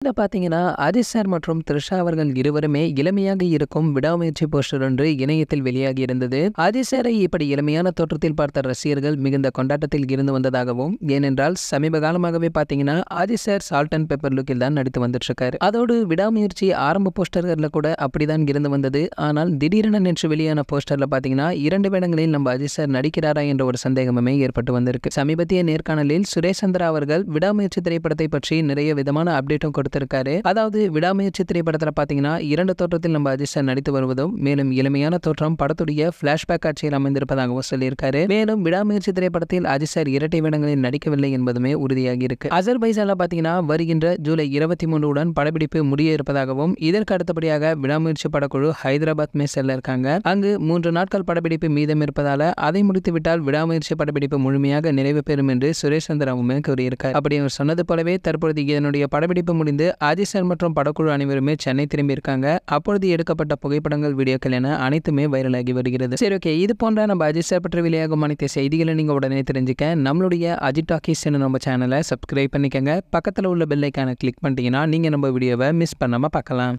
இதில் பார்த்தீங்கன்னா, அஜித் சார் மற்றும் த்ரிஷா அவர்கள் இருவருமே இளமையாக இருக்கும் விடாமுயற்சி போஸ்டர் ஒன்று இணையத்தில் வெளியாகி இருந்தது. அஜித் சாரை இப்படி இளமையான தோற்றத்தில் பார்த்த ரசிகர்கள் மிகுந்த கொண்டாட்டத்தில் இருந்து வந்ததாகவும், ஏனென்றால் சமீப காலமாகவே பார்த்தீங்கன்னா Ajith sir salt and pepper லுக்கில் தான் நடித்து வந்துட்டு இருக்காரு. அதோடு விடாமுயற்சி ஆரம்ப போஸ்டர்களில் கூட அப்படிதான் இருந்து வந்தது. ஆனால் திடீரென நேற்று வெளியான போஸ்டரில் பார்த்தீங்கன்னா 2 வேடங்களில் நம்ம அஜித் சார் நடிக்கிறாரா என்ற ஒரு சந்தேகமே ஏற்பட்டு வந்திருக்கு. சமீபத்திய நேர்காணலில் சுரேஷ் சந்திரா அவர்கள் விடாமுயற்சி திரைப்படத்தை பற்றி நிறைய விதமான அப்டேட்டும் கொடுத்திருக்காரு. அதாவது விடாமுயற்சி திரைப்படத்தில் பார்த்தீங்கன்னா 2 தோற்றத்தில் நம்ம அஜித் சார் நடித்து வருவதும், மேலும் இளமையான தோற்றம் படத்துடைய பிளாஷ்பேக் காட்சியில் அமைந்திருப்பதாகவும் சொல்லியிருக்காரு. மேலும் விடாமுயற்சி திரைப்படத்தில் அஜித் சார் இரட்டை வேடங்களில் நடிக்கவில்லை என்பதுமே உறுதியாகி இருக்கு. அஜர்பைஜான்ல பார்த்தீங்கன்னா வருகின்ற ஜூலை 23 உடன் படப்பிடிப்பு முடிய இருப்பதாகவும், இதற்கு அடுத்தபடியாக விடாமுயற்சி படக்குழு ஹைதராபாத் செல்ல இருக்காங்க. அங்கு 3 நாட்கள் படப்பிடிப்பு மீதம் இருப்பதால அதை முடித்துவிட்டால் விடாமுயற்சி படப்பிடிப்பு முழுமையாக நிறைவு பெறும் என்று சுரேஷ் சந்திராவுமே கூறியிருக்கார். அப்படி அவர் சொன்னது போலவே தற்பொழுது இதனுடைய படப்பிடிப்பு முடிந்து அஜித் சார் மற்றும் படக்குழு அனைவருமே சென்னை திரும்பி இருக்காங்க. அப்பொழுது எடுக்கப்பட்ட புகைப்படங்கள், வீடியோக்கள் என அனைத்துமே வைரலாகி வருகிறது. சரி, ஓகே, இது போன்ற நம்ம அஜித் சார் பற்றி வெளியாகும் அனைத்து செய்திகளை நீங்க உடனே தெரிஞ்சுக்க நம்மளுடைய அஜித் டாக்கீஸ் நம்ம சேனலை சப்ஸ்கிரைப் பண்ணிக்கங்க. பக்கத்தில் உள்ள பெல் ஐகானை கிளிக் பண்ணிட்டீங்கன்னா நீங்க நம்ம வீடியோவை மிஸ் பண்ணாம பார்க்கலாம்.